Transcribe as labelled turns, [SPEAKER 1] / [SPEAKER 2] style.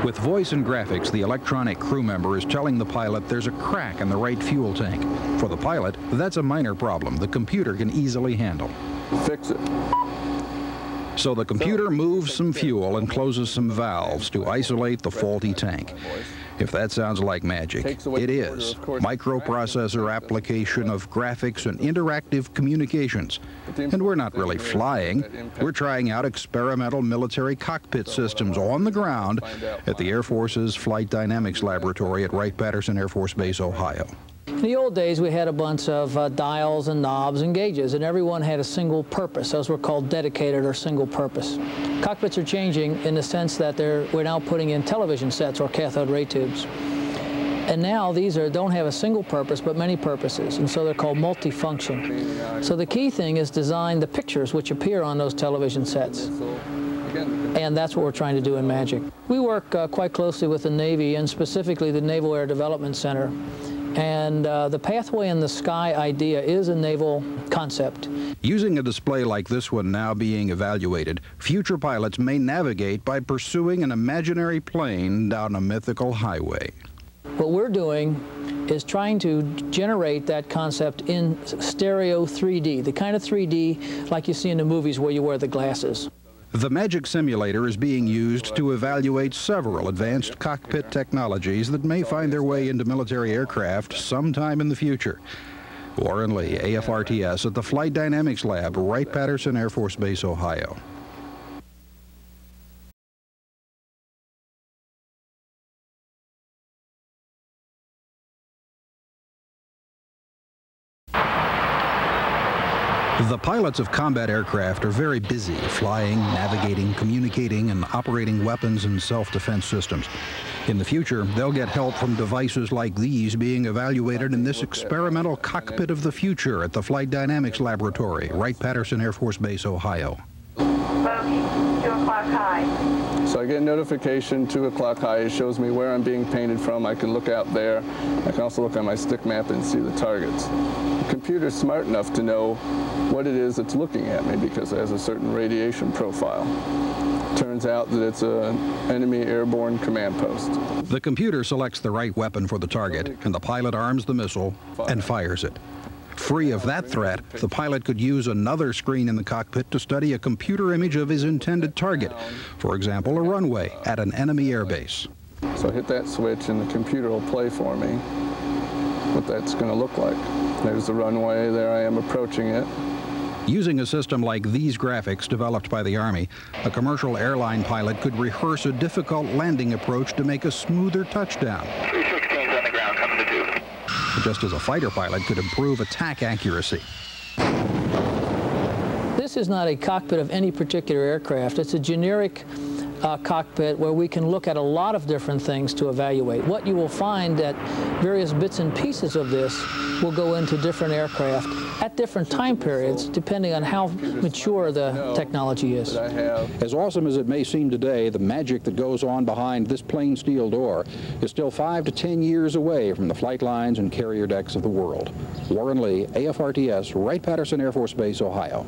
[SPEAKER 1] With voice and graphics, the electronic crew member is telling the pilot there's a crack in the right fuel tank. For the pilot, that's a minor problem the computer can easily handle.
[SPEAKER 2] Fix it.
[SPEAKER 1] So the computer moves some fuel and closes some valves to isolate the faulty tank. If that sounds like magic, it is. Microprocessor application of graphics and interactive communications. And we're not really flying. We're trying out experimental military cockpit systems on the ground at the Air Force's Flight Dynamics Laboratory at Wright-Patterson Air Force Base, Ohio.
[SPEAKER 3] In the old days, we had a bunch of dials and knobs and gauges, and everyone had a single purpose. Those were called dedicated or single purpose. Cockpits are changing in the sense that we're now putting in television sets or cathode ray tubes. And now these don't have a single purpose, but many purposes, and so they're called multifunction. So the key thing is design the pictures which appear on those television sets. And that's what we're trying to do in Magic. We work quite closely with the Navy, and specifically the Naval Air Development Center. And the pathway in the sky idea is a naval concept.
[SPEAKER 1] Using a display like this one now being evaluated, future pilots may navigate by pursuing an imaginary plane down a mythical highway.
[SPEAKER 3] What we're doing is trying to generate that concept in stereo 3D, the kind of 3D like you see in the movies where you wear the glasses.
[SPEAKER 1] The Magic Simulator is being used to evaluate several advanced cockpit technologies that may find their way into military aircraft sometime in the future. Warren Lee, AFRTS, at the Flight Dynamics Lab, Wright-Patterson Air Force Base, Ohio. The pilots of combat aircraft are very busy flying, navigating, communicating, and operating weapons and self-defense systems. In the future, they'll get help from devices like these being evaluated in this experimental cockpit of the future at the Flight Dynamics Laboratory, Wright-Patterson Air Force Base, Ohio.
[SPEAKER 4] Bogey, 2 o'clock high.
[SPEAKER 2] So I get a notification, 2 o'clock high. It shows me where I'm being painted from. I can look out there. I can also look on my stick map and see the targets. The computer's smart enough to know what it is it's looking at me because it has a certain radiation profile. Turns out that it's an enemy airborne command post.
[SPEAKER 1] The computer selects the right weapon for the target, and the pilot arms the missile and fires it. Free of that threat, the pilot could use another screen in the cockpit to study a computer image of his intended target, for example, a runway at an enemy airbase.
[SPEAKER 2] So I hit that switch and the computer will play for me what that's going to look like. There's the runway, there I am approaching it.
[SPEAKER 1] Using a system like these graphics developed by the Army, a commercial airline pilot could rehearse a difficult landing approach to make a smoother touchdown.
[SPEAKER 4] 316's on the ground, coming to 2.
[SPEAKER 1] Just as a fighter pilot could improve attack accuracy.
[SPEAKER 3] This is not a cockpit of any particular aircraft. It's a generic cockpit where we can look at a lot of different things to evaluate. What you will find that various bits and pieces of this will go into different aircraft at different time periods, depending on how mature the technology is.
[SPEAKER 1] As awesome as it may seem today, the magic that goes on behind this plain steel door is still 5 to 10 years away from the flight lines and carrier decks of the world. Warren Lee, AFRTS, Wright-Patterson Air Force Base, Ohio.